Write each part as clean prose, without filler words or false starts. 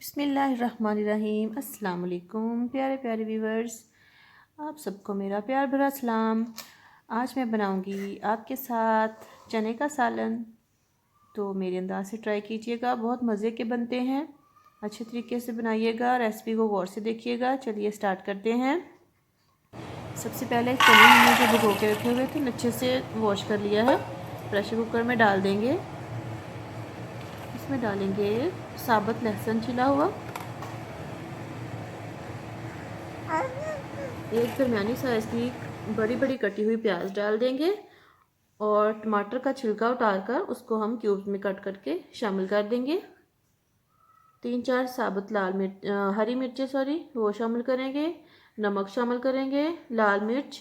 बिस्मिल्लाहिर्रहमानिर्रहीम। अस्सलाम वालेकुम प्यारे प्यारे व्यूवर्स, आप सबको मेरा प्यार भरा सलाम। आज मैं बनाऊंगी आपके साथ चने का सालन। तो मेरे अंदाज से ट्राई कीजिएगा, बहुत मज़े के बनते हैं। अच्छे तरीके से बनाइएगा, रेसिपी को गौर से देखिएगा। चलिए स्टार्ट करते हैं। सबसे पहले चने हमने जो भिगो के रखे हुए थे अच्छे से वॉश कर लिया है। प्रेशर कुकर में डाल देंगे। इसमें डालेंगे साबुत लहसुन छिला हुआ, एक दरमियानी साइज़ की बड़ी बड़ी कटी हुई प्याज डाल देंगे और टमाटर का छिलका उतारकर उसको हम क्यूब्स में कट करके शामिल कर देंगे। 3-4 साबुत हरी मिर्चें वो शामिल करेंगे। नमक शामिल करेंगे, लाल मिर्च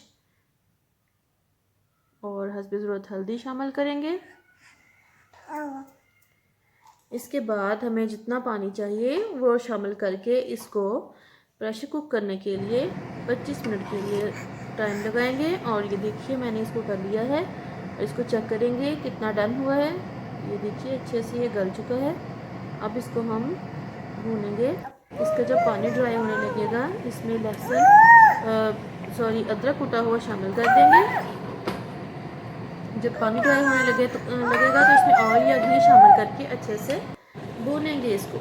और हस्बे ज़रूरत हल्दी शामिल करेंगे। इसके बाद हमें जितना पानी चाहिए वो शामिल करके इसको प्रेशर कुक करने के लिए 25 मिनट के लिए टाइम लगाएंगे। और ये देखिए मैंने इसको कर लिया है। इसको चेक करेंगे कितना डन हुआ है। ये देखिए अच्छे से ये गल चुका है। अब इसको हम भूनेंगे। इसका जब पानी ड्राई होने लगेगा इसमें अदरक कुटा हुआ शामिल कर देंगे। जब पानी ड्राई होने लगेगा तो इसमें ऑयल या घी शामिल करके अच्छे से भूनेंगे इसको।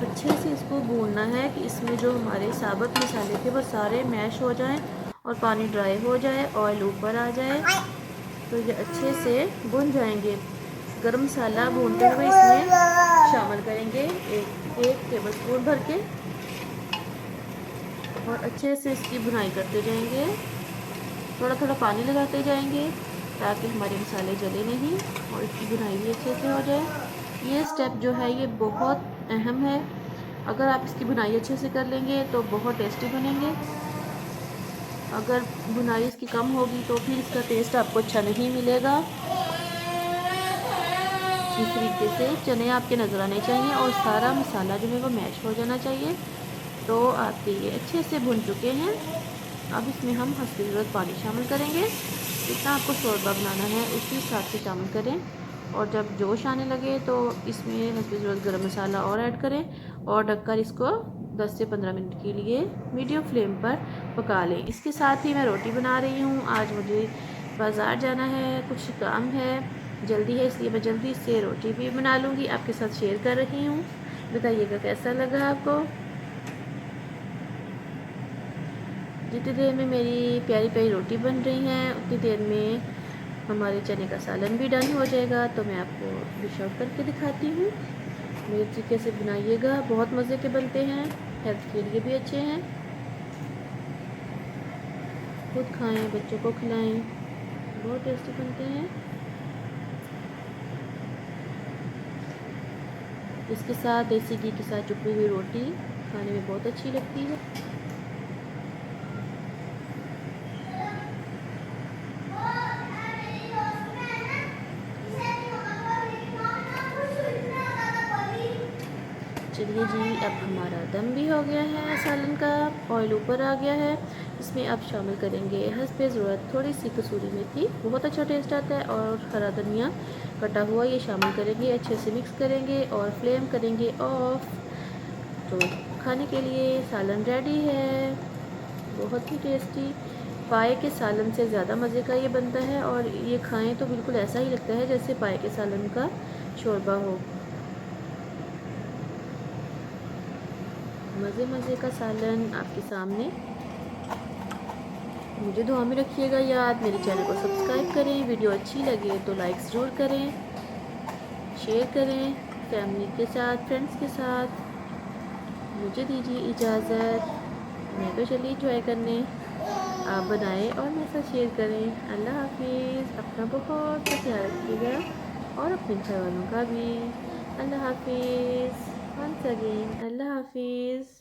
अच्छे से इसको भूनना है कि इसमें जो हमारे साबुत मसाले थे वो सारे मैश हो जाएं और पानी ड्राई हो जाए, ऑयल ऊपर आ जाए तो ये अच्छे से भुन जाएंगे। गरम मसाला भूनते हुए इसमें शामिल करेंगे एक टेबल स्पून भर के और अच्छे से इसकी भुनाई करते जाएंगे। थोड़ा थोड़ा पानी लगाते जाएंगे ताकि हमारे मसाले जले नहीं और इसकी भुनाई भी अच्छे से हो जाए। ये स्टेप जो है ये बहुत अहम है। अगर आप इसकी भुनाई अच्छे से कर लेंगे तो बहुत टेस्टी बनेंगे। अगर भुनाई इसकी कम होगी तो फिर इसका टेस्ट आपको अच्छा नहीं मिलेगा। इस तरीके से चने आपके नज़र आने चाहिए और सारा मसाला जो है वो मैश हो जाना चाहिए। तो आपके ये अच्छे से भुन चुके हैं। अब इसमें हम हस्बे ज़रूरत पानी शामिल करेंगे। जितना आपको शोरबा बनाना है उसी हिसाब से शामिल करें। और जब जोश आने लगे तो इसमें हस्बे ज़रूरत गरम मसाला और ऐड करें और ढककर इसको 10 से 15 मिनट के लिए मीडियम फ्लेम पर पका लें। इसके साथ ही मैं रोटी बना रही हूँ। आज मुझे बाज़ार जाना है, कुछ काम है, जल्दी है, इसलिए मैं जल्दी से रोटी भी बना लूँगी, आपके साथ शेयर कर रही हूँ। बताइएगा कैसा लगा आपको। जितनी देर में मेरी प्यारी प्यारी रोटी बन रही है उतनी देर में हमारे चने का सालन भी डन हो जाएगा। तो मैं आपको डिश आउट करके दिखाती हूँ। मेरे तरीके से बनाइएगा, बहुत मज़े के बनते हैं, हेल्थ के लिए भी अच्छे हैं। खुद खाएं, बच्चों को खिलाएं, बहुत टेस्टी बनते हैं। इसके साथ देसी घी के साथ चुपी हुई रोटी खाने में बहुत अच्छी लगती है। चलिए जी, अब हमारा दम भी हो गया है सालन का, ऑयल ऊपर आ गया है। इसमें अब शामिल करेंगे हस्बे ज़रूरत थोड़ी सी कसूरी मेथी, बहुत अच्छा टेस्ट आता है, और हरा धनिया कटा हुआ ये शामिल करेंगे। अच्छे से मिक्स करेंगे और फ्लेम करेंगे ऑफ। तो खाने के लिए सालन रेडी है। बहुत ही टेस्टी, पाए के सालन से ज़्यादा मज़े का ये बनता है और ये खाएं तो बिल्कुल ऐसा ही लगता है जैसे पाए के सालन का शोरबा हो। मज़े का सालन आपके सामने। मुझे दुआ में रखिएगा याद। मेरे चैनल को सब्सक्राइब करें। वीडियो अच्छी लगे तो लाइक ज़रूर करें, शेयर करें फैमिली के साथ, फ्रेंड्स के साथ। मुझे दीजिए इजाज़त, मैं तो चली एंजॉय करने। आप बनाएं और मेरे साथ शेयर करें। अल्लाह हाफिज़। अपना बहुत सा ख्याल रखिएगा और अपने घर वालों का भी। अल्लाह हाफिज़। वंस अगेन अल्लाह हाफिज़।